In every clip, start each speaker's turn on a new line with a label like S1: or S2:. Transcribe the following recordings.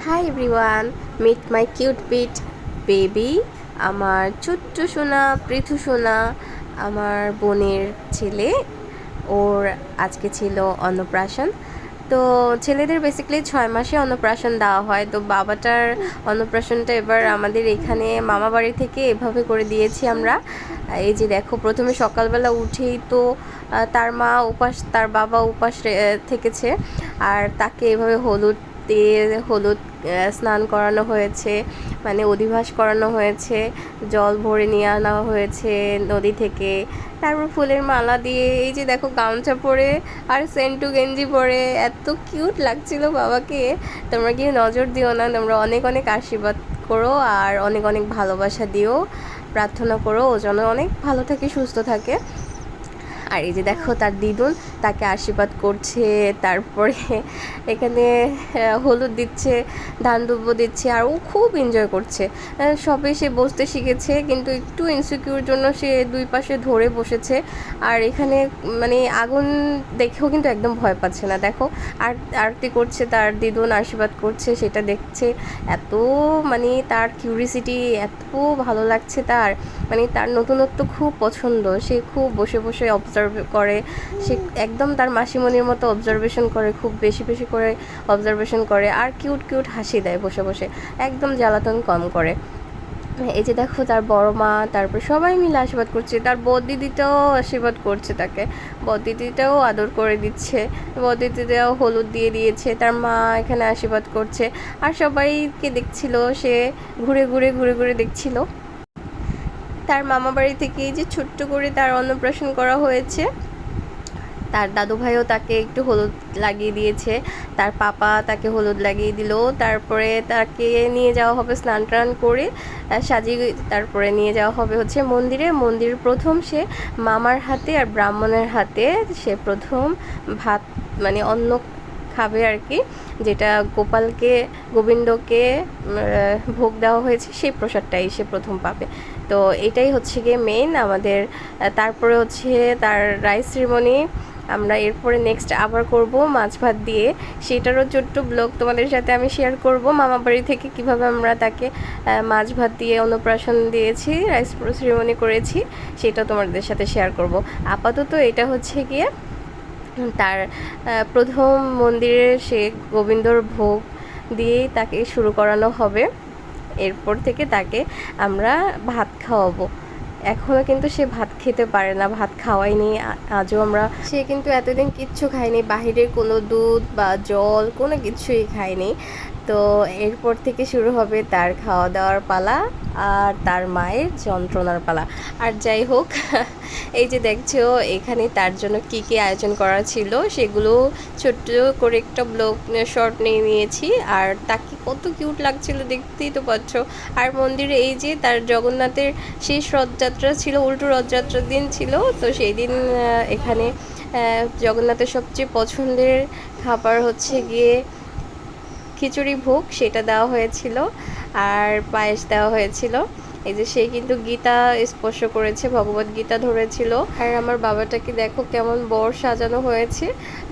S1: High everyone, meet my cute bit baby. আমার ছোট্ট সোনা পৃথু সোনা, আমার বোনের ছেলে। ওর আজকে ছিল অন্নপ্রাশন। তো ছেলেদের বেসিক্যালি 6 মাসে অন্নপ্রাশন দেওয়া হয়। তো বাবাটার অন্নপ্রাশনটা এবার আমাদের এখানে মামা বাড়ি থেকে এভাবে করে দিয়েছি আমরা। এই যে দেখো, প্রথমে সকালবেলা উঠেই তো তার বাবা উপাস থেকেছে, আর তাকে এভাবে হলুদ দিয়ে স্নান করানো হয়েছে, মানে অধিবাস করানো হয়েছে, জল ভরে নিয়ে আনা হয়েছে নদী থেকে। তারপর ফুলের মালা দিয়ে, এই যে দেখো গামছা পরে আর সেন্টু গেঞ্জি পরে এত কিউট লাগছিল বাবাকে। তোমরা কি নজর দিও না, তোমরা অনেক অনেক আশীর্বাদ করো আর অনেক অনেক ভালোবাসা দিও, প্রার্থনা করো ও যেন অনেক ভালো থাকে, সুস্থ থাকে। আর এই যে দেখো তার দিদুন তাকে আশীর্বাদ করছে, তারপরে এখানে হলুদ দিচ্ছে, ধান দুব্য দিচ্ছে, আর ও খুব এনজয় করছে। সবে সে বসতে শিখেছে, কিন্তু একটু ইনসিকিউর জন্য সে দুই পাশে ধরে বসেছে। আর এখানে মানে আগুন দেখেও কিন্তু একদম ভয় পাচ্ছে না। দেখো আর আরতি করছে, তার দিদুন আশীর্বাদ করছে, সেটা দেখছে। এত মানে তার কিউরিসিটি এত ভালো লাগছে তার, মানে তার নতুনত্ব খুব পছন্দ। সে খুব বসে বসে অবজার্ভ করে, সে একদম তার মাসিমণির মতো অবজারভেশন করে, খুব বেশি বেশি করে অবজারভেশন করে, আর কিউট কিউট হাসি দেয় বসে বসে, একদম জ্বালাতন কম করে। এই যে দেখো তার বড় মা, তারপর সবাই মিলে আশীর্বাদ করছে, তার বড়দিদিটাও আশীর্বাদ করছে তাকে, বড়দিদিটাও আদর করে দিচ্ছে, বড়দিদিটাও হলুদ দিয়ে দিয়েছে, তার মা এখানে আশীর্বাদ করছে। আর সবাইকে দেখছিল, সে ঘুরে ঘুরে ঘুরে ঘুরে দেখছিল। তার মামা বাড়ি থেকে এই যে ছোট্ট করে তার অন্নপ্রাশন করা হয়েছে। তার দাদু ভাইও তাকে একটু হলুদ লাগিয়ে দিয়েছে, তার পাপা তাকে হলুদ লাগিয়ে দিল। তারপরে তাকে নিয়ে যাওয়া হবে স্নান টান করে সাজিয়ে, তারপরে নিয়ে যাওয়া হবে হচ্ছে মন্দিরে। মন্দির প্রথম সে মামার হাতে আর ব্রাহ্মণের হাতে সে প্রথম ভাত মানে অন্ন খাবে আর কি, যেটা গোবিন্দকে ভোগ দেওয়া হয়েছে, সেই প্রসাদটাই সে প্রথম পাবে। তো এটাই হচ্ছে গিয়ে মেইন আমাদের। তারপরে হচ্ছে তার রাইস সেরিমনি আমরা এরপরে নেক্সট আবার করব মাছ ভাত দিয়ে, সেটারও ছোট্ট ব্লগ তোমাদের সাথে আমি শেয়ার করব। মামা বাড়ি থেকে কিভাবে আমরা তাকে মাছ ভাত দিয়ে অন্নপ্রাশন দিয়েছি, রাইস সেরিমনি করেছি, সেটা তোমাদের সাথে শেয়ার করব। আপাতত এটা হচ্ছে গিয়ে তার প্রথম মন্দিরে সে গোবিন্দর ভোগ দিয়েই তাকে শুরু করানো হবে। এরপর থেকে তাকে আমরা ভাত খাওয়াবো। এখনও কিন্তু সে ভাত খেতে পারে না, ভাত খাওয়াইনি আজও আমরা। সে কিন্তু এতদিন কিচ্ছু খায়নি, বাহিরের কোনো দুধ বা জল কোনো কিছুই খায়নি। তো এরপর থেকে শুরু হবে তার খাওয়া দাওয়ার পালা আর তার মায়ের যন্ত্রণার পালা। আর যাই হোক, এই যে দেখছো এখানে তার জন্য কী কী আয়োজন করা ছিল সেগুলো ছোট্ট করে একটা ব্লগ শর্ট নিয়ে নিয়েছি। আর তাকে কত কিউট লাগছিল দেখতেই তো পাচ্ছ। আর মন্দিরে এই যে তার জগন্নাথের শেষ রথযাত্রা ছিল, উল্টো রথযাত্রার দিন ছিল, তো সেই দিন এখানে জগন্নাথের সবচেয়ে পছন্দের খাবার হচ্ছে গিয়ে খিচুড়ি ভোগ, সেটা দেওয়া হয়েছিল, আর পায়েস দেওয়া হয়েছিল। এই যে সে কিন্তু গীতা স্পর্শ করেছে, ভগবত গীতা ধরেছিল। আর আমার বাবাটাকে দেখো কেমন বর সাজানো হয়েছে।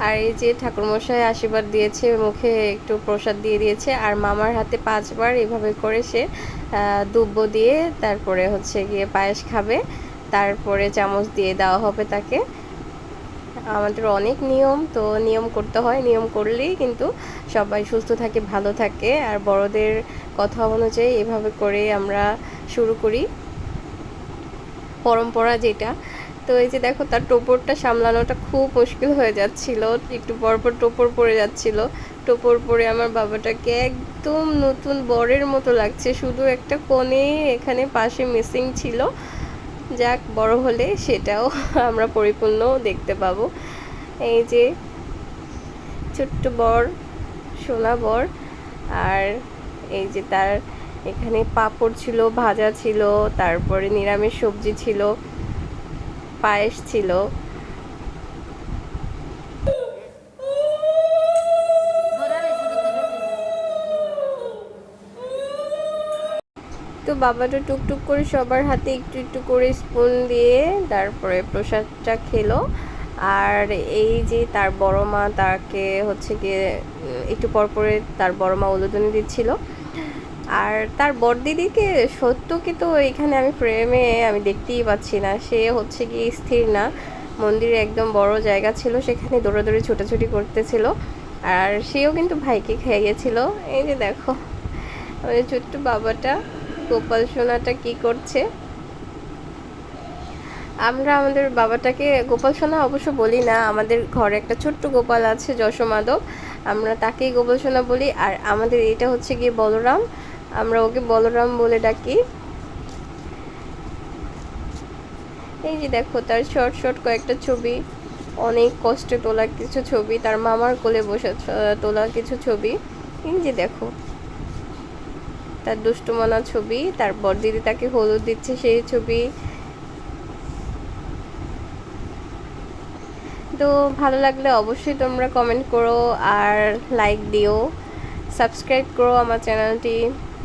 S1: আর এই যে ঠাকুরমশাই আশীর্বাদ দিয়েছে, মুখে একটু প্রসাদ দিয়ে দিয়েছে, আর মামার হাতে 5বার এভাবে করে সে দুব্য দিয়ে তারপরে হচ্ছে গিয়ে পায়েস খাবে, তারপরে চামচ দিয়ে দেওয়া হবে তাকে। আমাদের অনেক নিয়ম, তো নিয়ম করতে হয়, নিয়ম করলেই কিন্তু সবাই সুস্থ থাকে, ভালো থাকে। আর বড়দের কথা অনুযায়ী এভাবে করে আমরা শুরু করি পরম্পরা যেটা। তো এই যে দেখো তার টোপরটা সামলানোটা খুব মুশকিল হয়ে যাচ্ছিল, একটু পরপর টোপর পড়ে যাচ্ছিল। টোপর পরে আমার বাবাটাকে একদম নতুন বরের মতো লাগছে, শুধু একটা কোণে এখানে পাশে মিসিং ছিল। যাক, বড় হলে সেটাও আমরা পরিপূর্ণ দেখতে পাবো। এই যে ছোট্ট বর, সোনা বর। আর এই যে তার এখানে পাঁপড় ছিল, ভাজা ছিল, তারপরে নিরামিষ সবজি ছিল, পায়েস ছিল। তো বাবাটা টুকটুক করে সবার হাতে একটু একটু করে স্পুন দিয়ে তারপরে প্রসাদটা খেলো। আর এই যে তার বড় মা তাকে হচ্ছে গিয়ে একটু পর পরে তার বড় মা উলুদনি দিচ্ছিল। আর তার বড়দিদিকে সত্য কি তো এখানে আমি ফ্রেমে আমি দেখতেই পাচ্ছি না, সে হচ্ছে গিয়ে স্থির না। মন্দিরে একদম বড় জায়গা ছিল, সেখানে দৌড়াদৌড়ি ছোটাছুটি করতেছিল। আর সেও কিন্তু ভাইকে খাইয়েছিল। এই যে দেখো আমাদের ছোট্ট বাবাটা, গোপাল সোনাটা কি করছে। আমরা আমাদের বাবাটাকে গোপাল সোনা অবশ্য বলি না, আমাদের ঘরে একটা ছোট্ট গোপাল আছে যশোমাধব, আমরা তাকেই গোপাল সোনা বলি। আর আমাদের এটা হচ্ছে গিয়ে বলরাম, আমরা ওকে বলরাম বলে ডাকি। এই যে দেখো তার শর্ট শর্ট কয়েকটা ছবি, অনেক কষ্টে তোলা কিছু ছবি, তার মামার কোলে বসে তোলা কিছু ছবি। এই যে দেখো তার দুষ্টুমনা ছবি, তারপর দিদি তাকে হলুদ দিচ্ছে সেই ছবি। তো ভালো লাগলে অবশ্যই তোমরা কমেন্ট করো আর লাইক দিও, সাবস্ক্রাইব করো আমার চ্যানেলটি।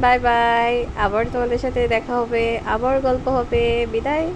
S1: বাই বাই, আবার তোমাদের সাথে দেখা হবে, আবার গল্প হবে। বিদায়।